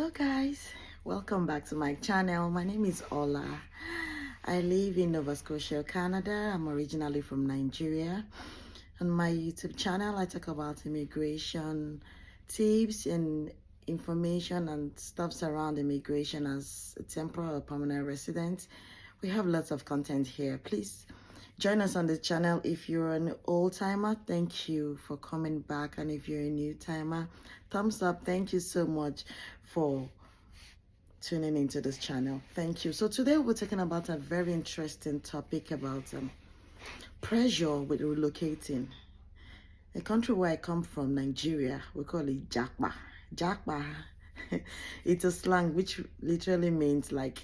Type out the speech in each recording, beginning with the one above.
Hello guys, welcome back to my channel. My name is Ola. I live in Nova Scotia, Canada. I'm originally from Nigeria. On my YouTube channel, I talk about immigration tips and information and stuff around immigration as a temporary or permanent resident. We have lots of content here. Please join us on the channel. If you're an old timer, thank you for coming back, and if you're a new timer, thumbs up. Thank you so much for tuning into this channel. Thank you. So today we're talking about a very interesting topic about pressure with relocating. A country where I come from, Nigeria, we call it Jakba. Jakba. It's a slang which literally means like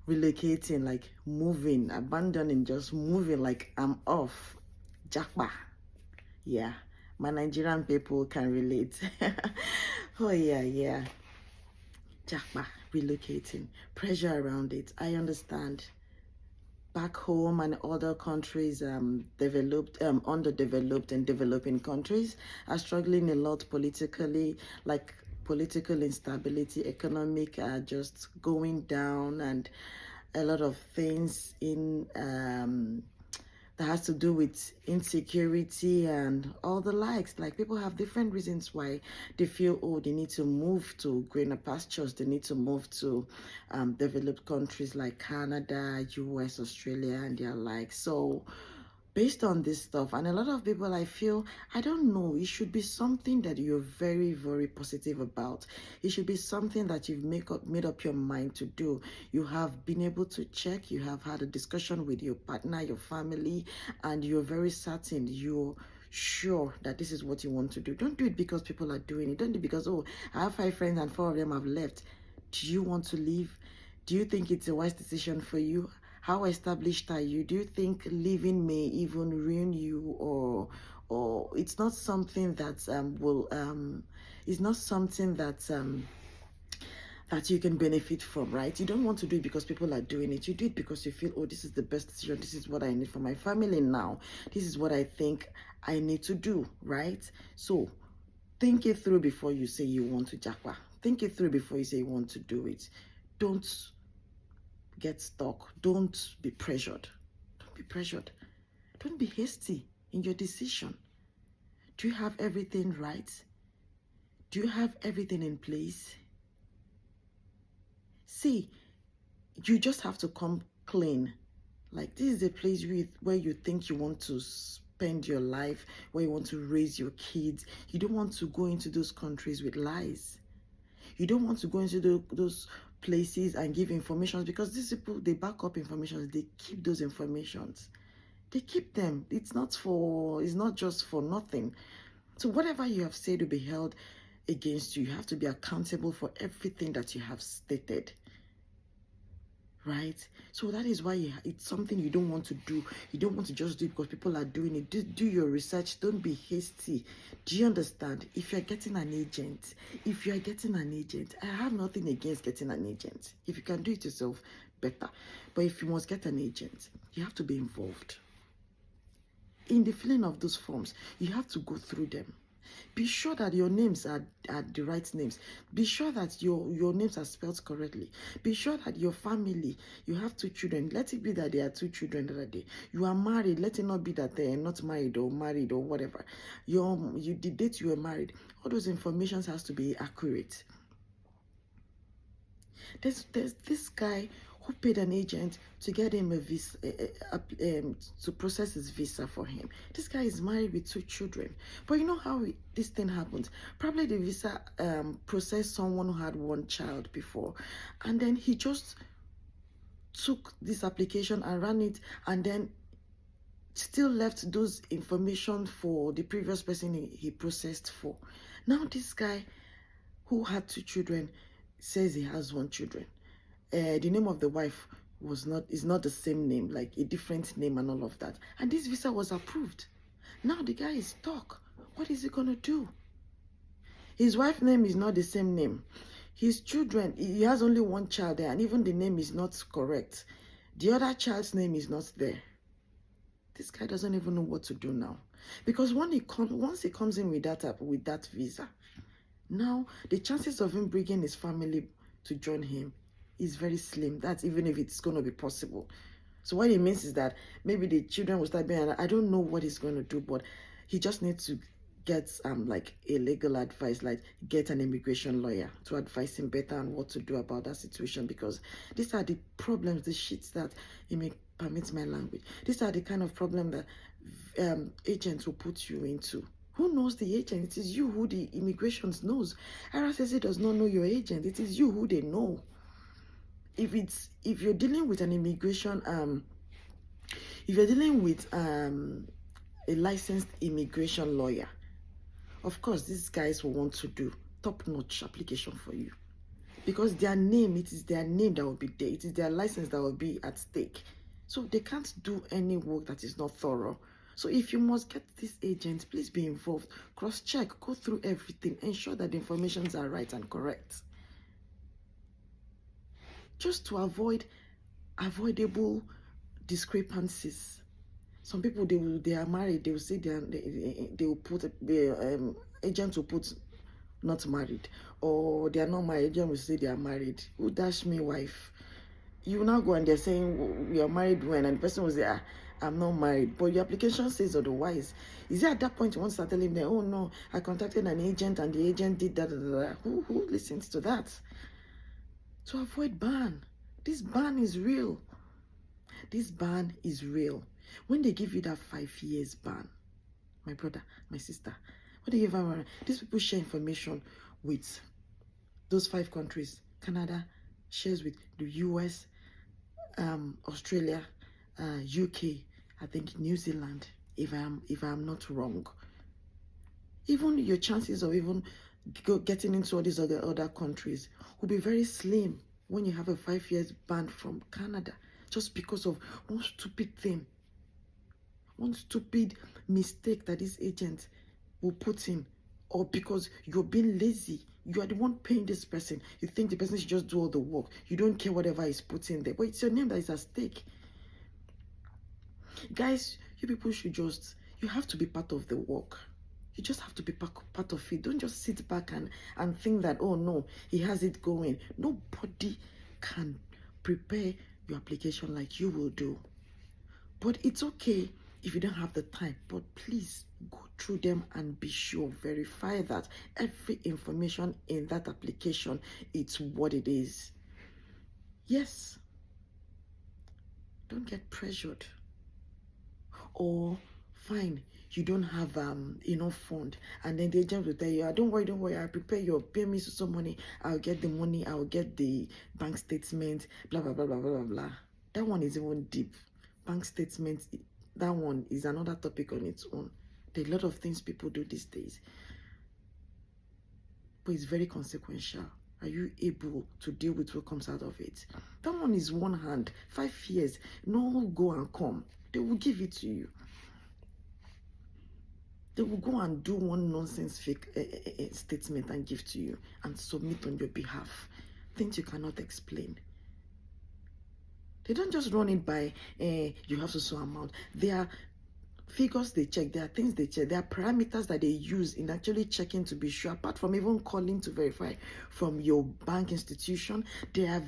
relocating, like moving, abandoning, just moving, like I'm off. Jakba. Yeah, my Nigerian people can relate. Oh yeah. Jakba, relocating, pressure around it. I understand. Back home and other countries, developed, underdeveloped and developing countries are struggling a lot politically, like political instability, economic just going down, and a lot of things in that has to do with insecurity and all the likes. Like, people have different reasons why they feel, oh, they need to move to greener pastures, they need to move to developed countries like Canada, US, Australia, and their like. So based on this stuff, and a lot of people, I feel, I don't know, it should be something that you're very, very positive about. It should be something that you've made up your mind to do. You have been able to check, you have had a discussion with your partner, your family, and you're very certain, you're sure that this is what you want to do. Don't do it because people are doing it. Don't do it because, oh, I have 5 friends and 4 of them have left. Do you want to leave? Do you think it's a wise decision for you? How established are you? Do you think leaving may even ruin you, or it's not something that it's not something that that you can benefit from, right? You don't want to do it because people are doing it. You do it because you feel, oh, this is the best decision. This is what I need for my family now. This is what I think I need to do, right? So think it through before you say you want to jackpot. Think it through before you say you want to do it. Don't get stuck. Don't be pressured. Don't be pressured. Don't be hasty in your decision. Do you have everything right? Do you have everything in place? See, you just have to come clean. Like, this is a place where you think you want to spend your life, where you want to raise your kids. You don't want to go into those countries with lies. You don't want to go into those places and give information, because these people, they back up information. They keep those informations. They keep them. It's not just for nothing. So whatever you have said will be held against you. You have to be accountable for everything that you have stated. Right? So that is why it's something you don't want to do. You don't want to just do it because people are doing it. Do your research. Don't be hasty. Do you understand? If you're getting an agent, I have nothing against getting an agent. If you can do it yourself, better. But if you must get an agent, you have to be involved in the filling of those forms. You have to go through them. Be sure that your names are the right names. Be sure that your names are spelled correctly. Be sure that your family, you have 2 children. Let it be that there are 2 children already. You are married. Let it not be that they are not married or married or whatever. The date you were married. All those informations has to be accurate. There's this guy who paid an agent to get him a visa, to process his visa for him. This guy is married with 2 children. But you know how this thing happens? Probably the visa processed someone who had 1 child before. And then he just took this application and ran it, and then still left those information for the previous person he processed for. Now this guy who had 2 children says he has 1 children. The name of the wife is not the same name, like a different name and all of that. And this visa was approved. Now the guy is stuck. What is he gonna do? His wife's name is not the same name. His children, he has only 1 child there, and even the name is not correct. The other child's name is not there. This guy doesn't even know what to do now, because once he comes in with that visa, now the chances of him bringing his family to join him is very slim. That's even if it's going to be possible. So what it means is that maybe the children will start being, I don't know what he's going to do, but he just needs to get like a legal advice, like get an immigration lawyer to advise him better on what to do about that situation, because these are the problems, the shits that he may permit my language. These are the kind of problem that agents will put you into. Who knows the agent? It is you who the immigration knows. RSSA does not know your agent. It is you who they know. If you're dealing with an immigration if you're dealing with a licensed immigration lawyer, of course these guys will want to do top-notch application for you, because their name, it is their name that will be there, it is their license that will be at stake. So they can't do any work that is not thorough. So if you must get this agent, please be involved, cross-check, go through everything, ensure that the informations are right and correct, just to avoid avoidable discrepancies. Some people, they are married, they will say they will put the agent will put not married, or they are not married, agent will say they are married. Who dash me wife? You now go and they're saying we are married when, and the person will say, I'm not married, but your application says otherwise. Is it at that point you want to start telling them, oh no, I contacted an agent and the agent did that? Who listens to that? To avoid ban. This ban is real. This ban is real. When they give you that 5 years ban, my brother, my sister, what they give you, these people share information with those 5 countries. Canada shares with the US, Australia, UK, I think New Zealand, if I'm not wrong. Even your chances of even getting into all these other countries will be very slim when you have a 5 years ban from Canada, just because of one stupid thing, one stupid mistake that this agent will put in, or because you're being lazy. You are the one paying this person. You think the person should just do all the work. You don't care whatever is put in there, but it's your name that is at stake. Guys, you people should just, you have to be part of the work. You just have to be part of it. Don't just sit back and think that, oh no, he has it going. Nobody can prepare your application like you will do. But it's okay if you don't have the time. But please go through them and be sure, verify that every information in that application, it's what it is. Yes. Don't get pressured. Or fine, you don't have enough fund, and then the agent will tell you, don't worry, I'll prepare your, pay me some money, I'll get the money, I'll get the bank statement, blah blah blah blah blah blah. That one is even deep. Bank statement, that one is another topic on its own. There are a lot of things people do these days, but it's very consequential. Are you able to deal with what comes out of it? That one is one hand, 5 years, no go and come. They will give it to you. They will go and do one nonsense fake statement and give to you and submit on your behalf. Things you cannot explain. They don't just run it by, you have to so amount. There are figures they check. There are things they check. There are parameters that they use in actually checking to be sure. Apart from even calling to verify from your bank institution, there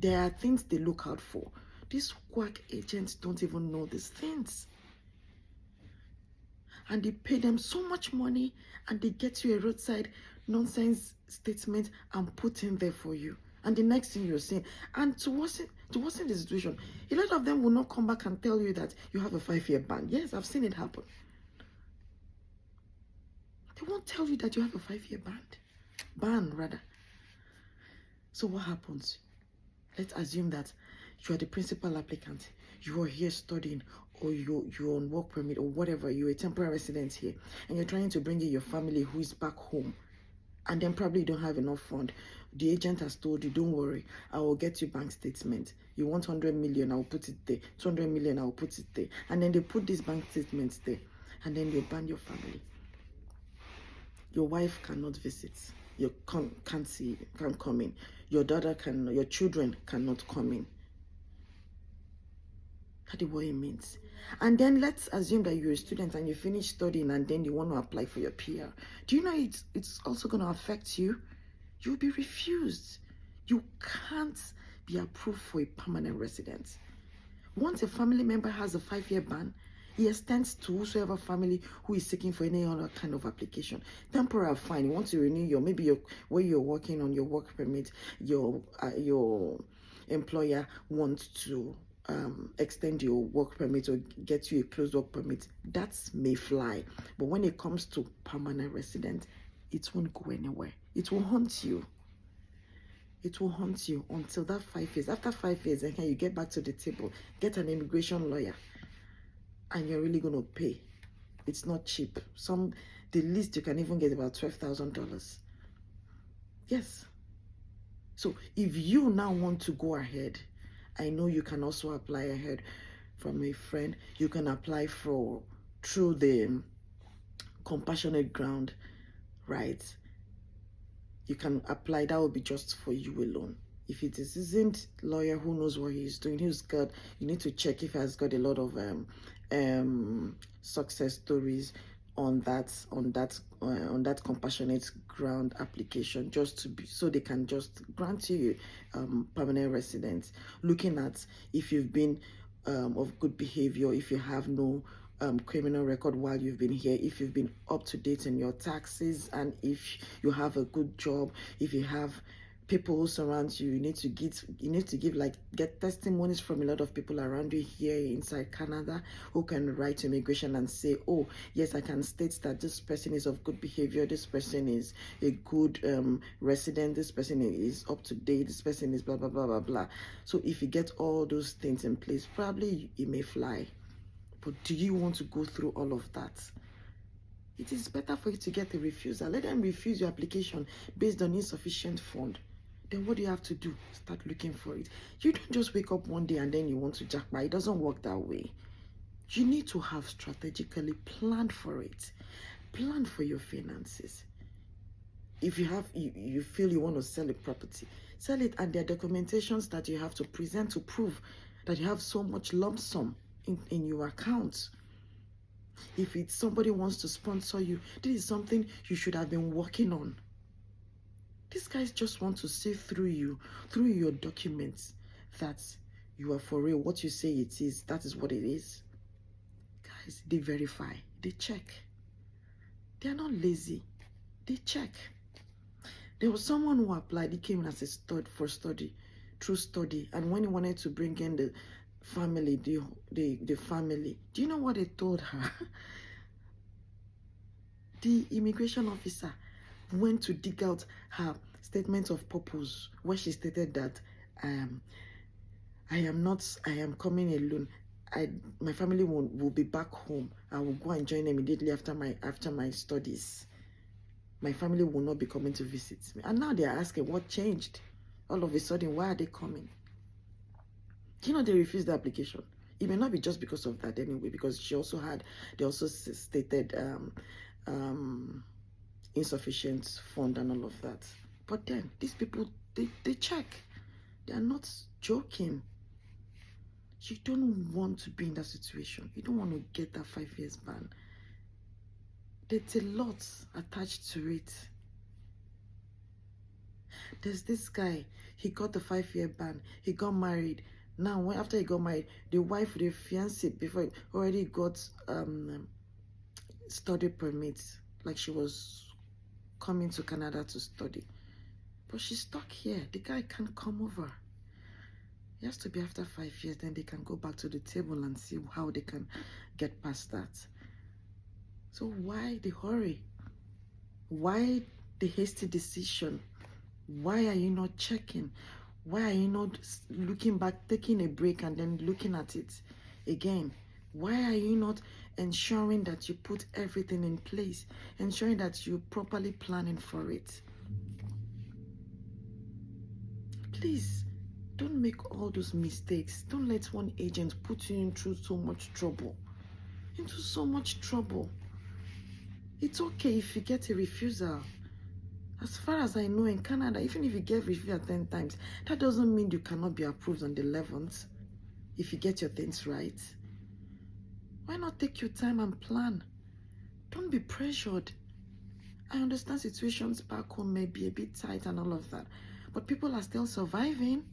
are things they look out for. These quack agents don't even know these things. And they pay them so much money, and they get you a roadside nonsense statement and put in there for you. And the next thing you're saying, and to worsen the situation, a lot of them will not come back and tell you that you have a 5-year ban. Yes, I've seen it happen. They won't tell you that you have a 5-year ban rather. So what happens? Let's assume that you are the principal applicant. You are here studying, or you're on work permit, or whatever. You're a temporary resident here, and you're trying to bring in your family who is back home, and then probably you don't have enough fund. The agent has told you, don't worry, I will get you bank statement. You want 100 million, I will put it there. 200 million, I will put it there. And then they put these bank statements there, and then they ban your family. Your wife cannot visit. You can't see, can't come in. Your your children cannot come in. That is what it means. And then let's assume that you're a student and you finish studying, and then you want to apply for your PR. Do you know it's also going to affect you? You'll be refused. You can't be approved for a permanent residence. Once a family member has a 5-year ban, it extends to whosoever family who is seeking for any other kind of application. Temporary fine. You want to renew your, maybe your, where you're working on your work permit, your employer wants to extend your work permit or get you a closed work permit. That may fly. But when it comes to permanent resident, it won't go anywhere. It will haunt you. It will haunt you until that 5 years. After 5 years, then you get back to the table, get an immigration lawyer, and you're really going to pay. It's not cheap. The least you can even get about $12,000. Yes. So if you now want to go ahead, I know you can also apply ahead from a friend. You can apply through the compassionate ground, right? You can apply. That will be just for you alone. If it isn't lawyer who knows what he's doing, you need to check if he has got a lot of success stories on that compassionate ground application, just to be so they can just grant you permanent residence. Looking at if you've been of good behavior, if you have no criminal record while you've been here, if you've been up to date in your taxes, and if you have a good job, if you have people who surround you. You need to get testimonies from a lot of people around you here inside Canada who can write to immigration and say, oh yes, I can state that this person is of good behavior, this person is a good resident, this person is up to date, this person is blah blah blah blah blah. So if you get all those things in place, probably it may fly. But do you want to go through all of that? It is better for you to get a refusal. Let them refuse your application based on insufficient fund. Then what do you have to do? Start looking for it. You don't just wake up one day and then you want to jackpot. It doesn't work that way. You need to have strategically planned for it. Plan for your finances. If you feel you want to sell a property, sell it, and there are documentations that you have to present to prove that you have so much lump sum in your account. If it's somebody wants to sponsor you, this is something you should have been working on. These guys just want to see through your documents, that you are for real. What you say it is, that is what it is. Guys, they verify, they check. They are not lazy. They check. There was someone who applied. He came as a true study. And when he wanted to bring in the family, the family, do you know what they told her? The immigration officer went to dig out her statement of purpose, where she stated that I am coming alone. My family will be back home. I will go and join immediately after my studies. My family will not be coming to visit me. And now they are asking what changed. All of a sudden, why are they coming? You know, they refused the application. It may not be just because of that anyway, because they also stated insufficient fund and all of that. But then these people, they check. They are not joking. You don't want to be in that situation. You don't want to get that 5 years ban. There's a lot attached to it. There's this guy, he got the 5-year ban. He got married. Now, after he got married, the wife, the fiancé, before already got study permits. Like she was coming to Canada to study. But she's stuck here. The guy can't come over. It has to be after 5 years, then they can go back to the table and see how they can get past that. So why the hurry? Why the hasty decision? Why are you not checking? Why are you not looking back, taking a break and then looking at it again? Why are you not ensuring that you put everything in place, ensuring that you're properly planning for it? Please, don't make all those mistakes. Don't let one agent put you into so much trouble. It's okay if you get a refusal. As far as I know, in Canada, even if you get refusal 10 times, that doesn't mean you cannot be approved on the 11th if you get your things right. Why not take your time and plan? Don't be pressured. I understand situations back home may be a bit tight and all of that, But people are still surviving.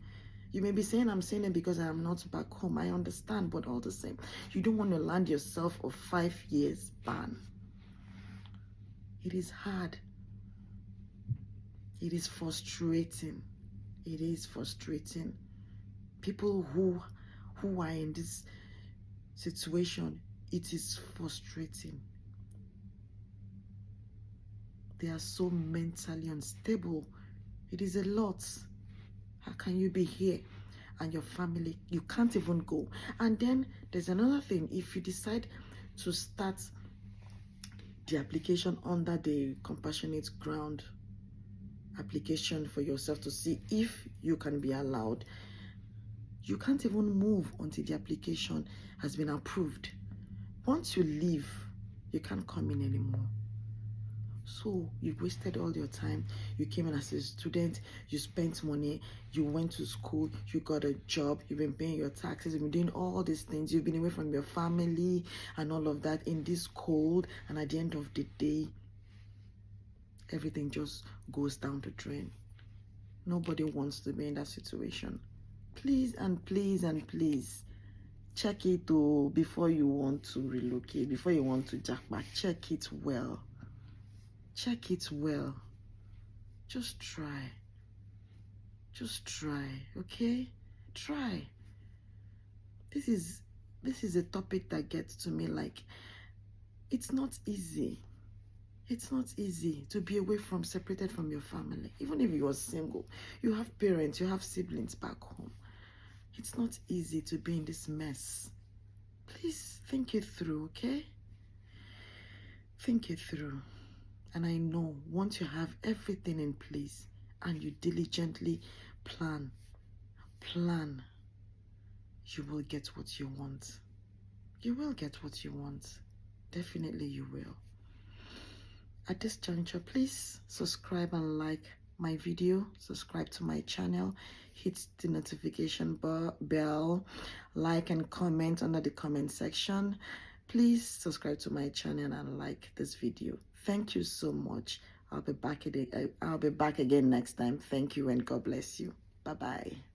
You may be saying I'm saying it because I am not back home. I understand, but all the same, you don't want to land yourself a 5 years ban. It is hard. It is frustrating. It is frustrating. People who are in this situation, it is frustrating. They are so mentally unstable. It is a lot. How can you be here and your family, you can't even go? And then there's another thing. If you decide to start the application under the compassionate ground application for yourself to see if you can be allowed, you can't even move until the application has been approved. Once you leave, you can't come in anymore. So you wasted all your time. You came in as a student, you spent money, you went to school, you got a job, you've been paying your taxes, you've been doing all these things, you've been away from your family and all of that in this cold, and at the end of the day, everything just goes down the drain. Nobody wants to be in that situation. Please and please and please check it before you want to relocate, before you want to jack back. Check it well. Check it well. Just try. Just try, okay? Try. This is a topic that gets to me. Like, it's not easy. It's not easy to be away from, separated from your family. Even if you are single, you have parents, you have siblings back home. It's not easy to be in this mess. Please think it through, okay? Think it through. And I know once you have everything in place and you diligently plan, you will get what you want. You will get what you want. Definitely you will. At this juncture, please subscribe and like my video. Subscribe to my channel. Hit the notification bell. Like and comment under the comment section. Please subscribe to my channel and like this video. Thank you so much. I'll be back again next time. Thank you and God bless you. Bye-bye.